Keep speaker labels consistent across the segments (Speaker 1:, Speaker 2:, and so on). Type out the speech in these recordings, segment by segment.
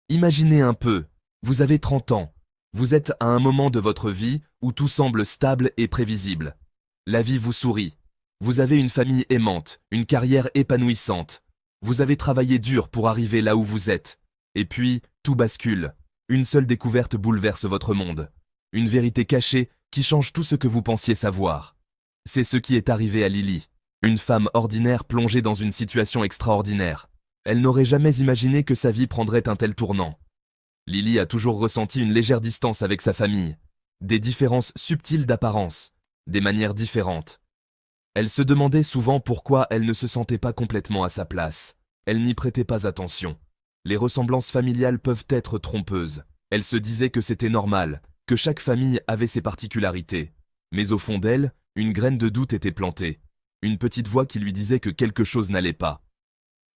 Speaker 1: Imaginez un peu, vous avez 30 ans, vous êtes à un moment de votre vie où tout semble stable et prévisible. La vie vous sourit, vous avez une famille aimante, une carrière épanouissante, vous avez travaillé dur pour arriver là où vous êtes, et puis tout bascule, une seule découverte bouleverse votre monde, une vérité cachée qui change tout ce que vous pensiez savoir. C'est ce qui est arrivé à Lily, une femme ordinaire plongée dans une situation extraordinaire. Elle n'aurait jamais imaginé que sa vie prendrait un tel tournant. Lily a toujours ressenti une légère distance avec sa famille, des différences subtiles d'apparence, des manières différentes. Elle se demandait souvent pourquoi elle ne se sentait pas complètement à sa place. Elle n'y prêtait pas attention. Les ressemblances familiales peuvent être trompeuses. Elle se disait que c'était normal, que chaque famille avait ses particularités. Mais au fond d'elle, une graine de doute était plantée, une petite voix qui lui disait que quelque chose n'allait pas.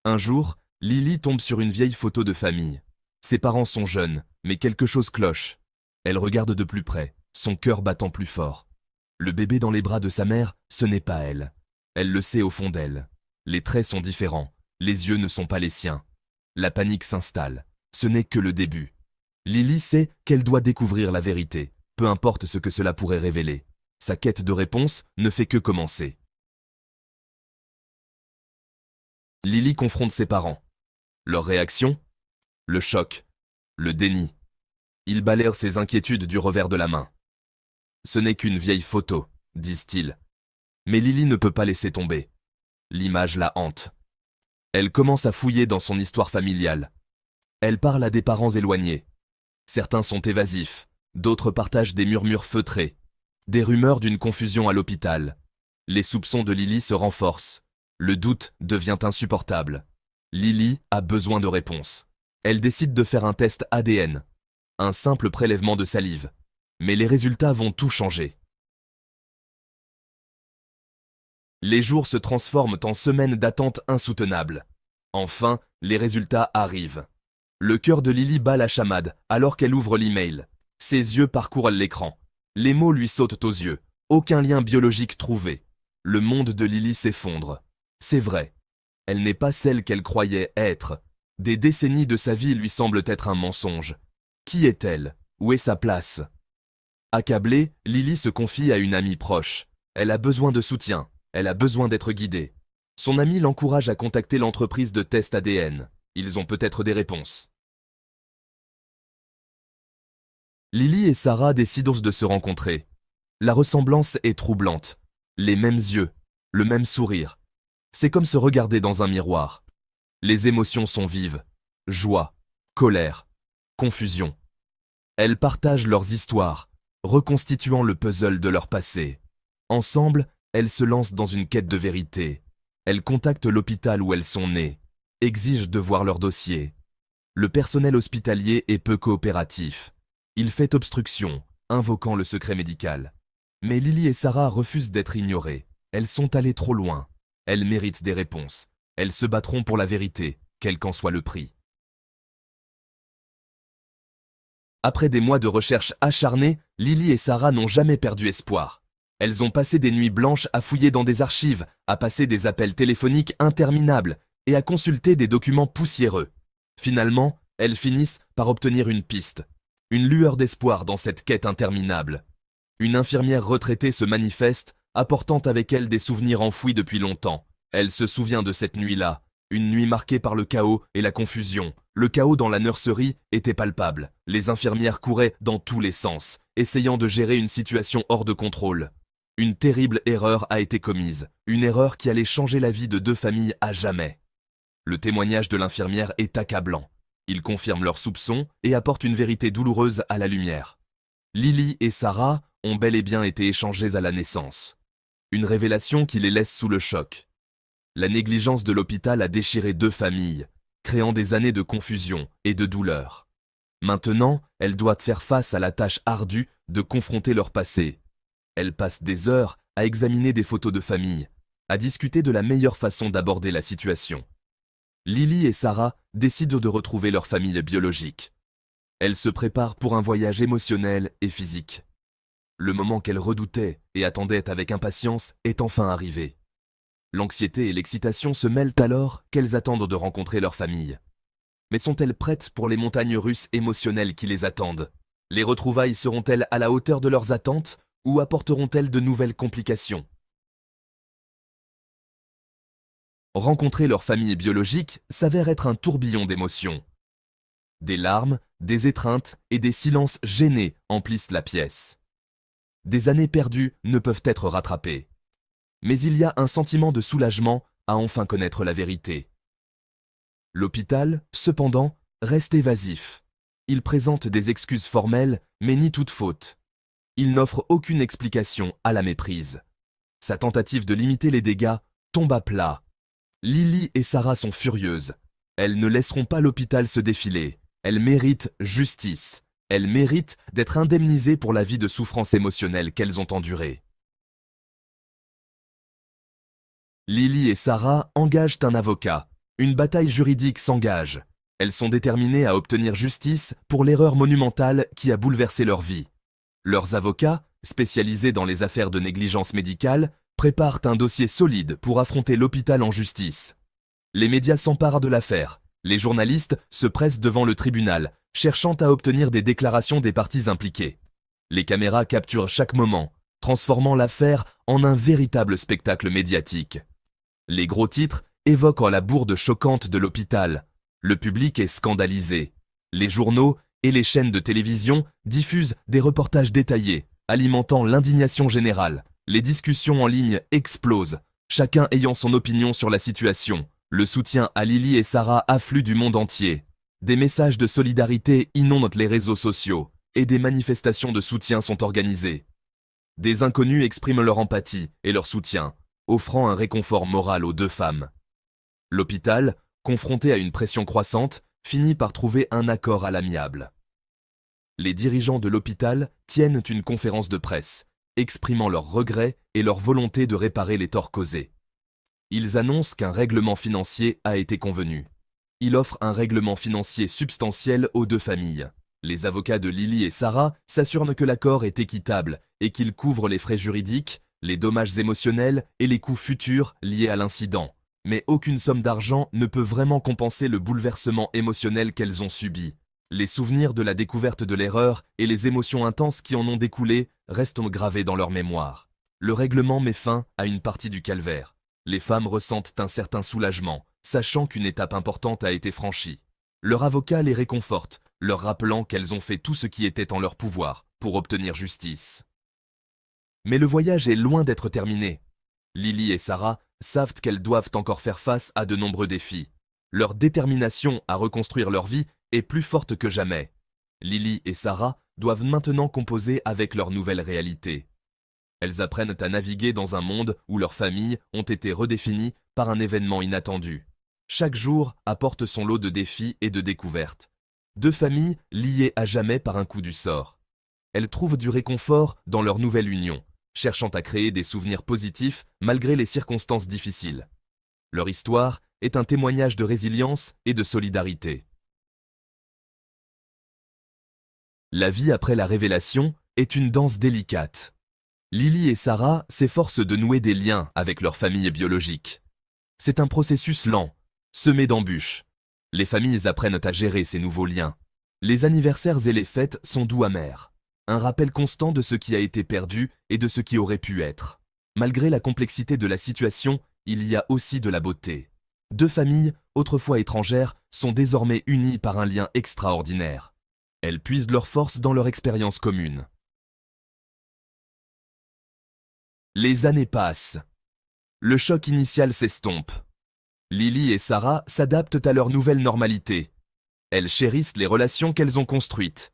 Speaker 1: Un jour, Lily tombe sur une vieille photo de famille. Ses parents sont jeunes, mais quelque chose cloche. Elle regarde de plus près, son cœur battant plus fort. Le bébé dans les bras de sa mère, ce n'est pas elle. Elle le sait au fond d'elle. Les traits sont différents, les yeux ne sont pas les siens. La panique s'installe. Ce n'est que le début. Lily sait qu'elle doit découvrir la vérité, peu importe ce que cela pourrait révéler. Sa quête de réponse ne fait que commencer. Lily confronte ses parents. Leur réaction? Le choc, le déni. Ils balayent ses inquiétudes du revers de la main. Ce n'est qu'une vieille photo, disent-ils. Mais Lily ne peut pas laisser tomber. L'image la hante. Elle commence à fouiller dans son histoire familiale. Elle parle à des parents éloignés. Certains sont évasifs, d'autres partagent des murmures feutrés, des rumeurs d'une confusion à l'hôpital. Les soupçons de Lily se renforcent. Le doute devient insupportable. Lily a besoin de réponses. Elle décide de faire un test ADN, un simple prélèvement de salive. Mais les résultats vont tout changer. Les jours se transforment en semaines d'attente insoutenables. Enfin, les résultats arrivent. Le cœur de Lily bat la chamade alors qu'elle ouvre l'email. Ses yeux parcourent l'écran. Les mots lui sautent aux yeux. Aucun lien biologique trouvé. Le monde de Lily s'effondre. C'est vrai. Elle n'est pas celle qu'elle croyait être. Des décennies de sa vie lui semblent être un mensonge. Qui est-elle? Où est sa place? Accablée, Lily se confie à une amie proche. Elle a besoin de soutien. Elle a besoin d'être guidée. Son amie l'encourage à contacter l'entreprise de test ADN. Ils ont peut-être des réponses. Lily et Sarah décident de se rencontrer. La ressemblance est troublante. Les mêmes yeux, le même sourire. C'est comme se regarder dans un miroir. Les émotions sont vives. Joie, colère, confusion. Elles partagent leurs histoires, reconstituant le puzzle de leur passé. Ensemble, elles se lancent dans une quête de vérité. Elles contactent l'hôpital où elles sont nées, exigent de voir leur dossier. Le personnel hospitalier est peu coopératif. Il fait obstruction, invoquant le secret médical. Mais Lily et Sarah refusent d'être ignorées. Elles sont allées trop loin. Elles méritent des réponses. Elles se battront pour la vérité, quel qu'en soit le prix. Après des mois de recherche acharnée, Lily et Sarah n'ont jamais perdu espoir. Elles ont passé des nuits blanches à fouiller dans des archives, à passer des appels téléphoniques interminables et à consulter des documents poussiéreux. Finalement, elles finissent par obtenir une piste, une lueur d'espoir dans cette quête interminable. Une infirmière retraitée se manifeste, apportant avec elle des souvenirs enfouis depuis longtemps. Elle se souvient de cette nuit-là, une nuit marquée par le chaos et la confusion. Le chaos dans la nurserie était palpable. Les infirmières couraient dans tous les sens, essayant de gérer une situation hors de contrôle. Une terrible erreur a été commise, une erreur qui allait changer la vie de deux familles à jamais. Le témoignage de l'infirmière est accablant. Il confirme leurs soupçons et apporte une vérité douloureuse à la lumière. Lily et Sarah ont bel et bien été échangées à la naissance. Une révélation qui les laisse sous le choc. La négligence de l'hôpital a déchiré deux familles, créant des années de confusion et de douleur. Maintenant, elles doivent faire face à la tâche ardue de confronter leur passé. Elles passent des heures à examiner des photos de famille, à discuter de la meilleure façon d'aborder la situation. Lily et Sarah décident de retrouver leur famille biologique. Elles se préparent pour un voyage émotionnel et physique. Le moment qu'elles redoutaient et attendaient avec impatience est enfin arrivé. L'anxiété et l'excitation se mêlent alors qu'elles attendent de rencontrer leur famille. Mais sont-elles prêtes pour les montagnes russes émotionnelles qui les attendent? Les retrouvailles seront-elles à la hauteur de leurs attentes ou apporteront-elles de nouvelles complications? Rencontrer leur famille biologique s'avère être un tourbillon d'émotions. Des larmes, des étreintes et des silences gênés emplissent la pièce. Des années perdues ne peuvent être rattrapées. Mais il y a un sentiment de soulagement à enfin connaître la vérité. L'hôpital, cependant, reste évasif. Il présente des excuses formelles, mais nie toute faute. Il n'offre aucune explication à la méprise. Sa tentative de limiter les dégâts tombe à plat. Lily et Sarah sont furieuses. Elles ne laisseront pas l'hôpital se défiler. Elles méritent justice. Elles méritent d'être indemnisées pour la vie de souffrance émotionnelle qu'elles ont endurée. Lily et Sarah engagent un avocat. Une bataille juridique s'engage. Elles sont déterminées à obtenir justice pour l'erreur monumentale qui a bouleversé leur vie. Leurs avocats, spécialisés dans les affaires de négligence médicale, préparent un dossier solide pour affronter l'hôpital en justice. Les médias s'emparent de l'affaire. Les journalistes se pressent devant le tribunal, cherchant à obtenir des déclarations des parties impliquées. Les caméras capturent chaque moment, transformant l'affaire en un véritable spectacle médiatique. Les gros titres évoquent la bourde choquante de l'hôpital. Le public est scandalisé. Les journaux et les chaînes de télévision diffusent des reportages détaillés, alimentant l'indignation générale. Les discussions en ligne explosent, chacun ayant son opinion sur la situation. Le soutien à Lily et Sarah afflue du monde entier. Des messages de solidarité inondent les réseaux sociaux et des manifestations de soutien sont organisées. Des inconnus expriment leur empathie et leur soutien, offrant un réconfort moral aux deux femmes. L'hôpital, confronté à une pression croissante, finit par trouver un accord à l'amiable. Les dirigeants de l'hôpital tiennent une conférence de presse, exprimant leurs regrets et leur volonté de réparer les torts causés. Ils annoncent qu'un règlement financier a été convenu. Il offre un règlement financier substantiel aux deux familles. Les avocats de Lily et Sarah s'assurent que l'accord est équitable et qu'il couvre les frais juridiques, les dommages émotionnels et les coûts futurs liés à l'incident. Mais aucune somme d'argent ne peut vraiment compenser le bouleversement émotionnel qu'elles ont subi. Les souvenirs de la découverte de l'erreur et les émotions intenses qui en ont découlé restent gravés dans leur mémoire. Le règlement met fin à une partie du calvaire. Les femmes ressentent un certain soulagement, sachant qu'une étape importante a été franchie. Leur avocat les réconforte, leur rappelant qu'elles ont fait tout ce qui était en leur pouvoir pour obtenir justice. Mais le voyage est loin d'être terminé. Lily et Sarah savent qu'elles doivent encore faire face à de nombreux défis. Leur détermination à reconstruire leur vie est plus forte que jamais. Lily et Sarah doivent maintenant composer avec leur nouvelle réalité. Elles apprennent à naviguer dans un monde où leurs familles ont été redéfinies par un événement inattendu. Chaque jour apporte son lot de défis et de découvertes. Deux familles liées à jamais par un coup du sort. Elles trouvent du réconfort dans leur nouvelle union, cherchant à créer des souvenirs positifs malgré les circonstances difficiles. Leur histoire est un témoignage de résilience et de solidarité. La vie après la révélation est une danse délicate. Lily et Sarah s'efforcent de nouer des liens avec leur famille biologique. C'est un processus lent, semé d'embûches. Les familles apprennent à gérer ces nouveaux liens. Les anniversaires et les fêtes sont doux amers. Un rappel constant de ce qui a été perdu et de ce qui aurait pu être. Malgré la complexité de la situation, il y a aussi de la beauté. Deux familles, autrefois étrangères, sont désormais unies par un lien extraordinaire. Elles puisent leur force dans leur expérience commune. Les années passent. Le choc initial s'estompe. Lily et Sarah s'adaptent à leur nouvelle normalité. Elles chérissent les relations qu'elles ont construites.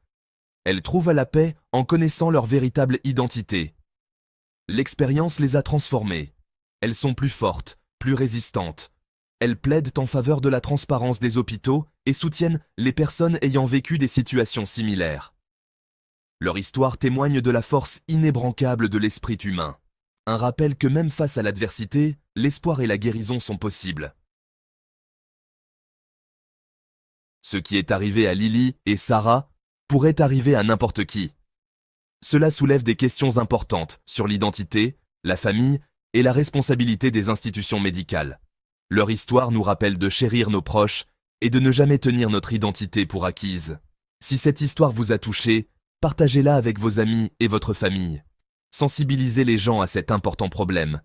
Speaker 1: Elles trouvent la paix en connaissant leur véritable identité. L'expérience les a transformées. Elles sont plus fortes, plus résistantes. Elles plaident en faveur de la transparence des hôpitaux et soutiennent les personnes ayant vécu des situations similaires. Leur histoire témoigne de la force inébranlable de l'esprit humain. Un rappel que même face à l'adversité, l'espoir et la guérison sont possibles. Ce qui est arrivé à Lily et Sarah pourrait arriver à n'importe qui. Cela soulève des questions importantes sur l'identité, la famille et la responsabilité des institutions médicales. Leur histoire nous rappelle de chérir nos proches et de ne jamais tenir notre identité pour acquise. Si cette histoire vous a touché, partagez-la avec vos amis et votre famille. Sensibilisez les gens à cet important problème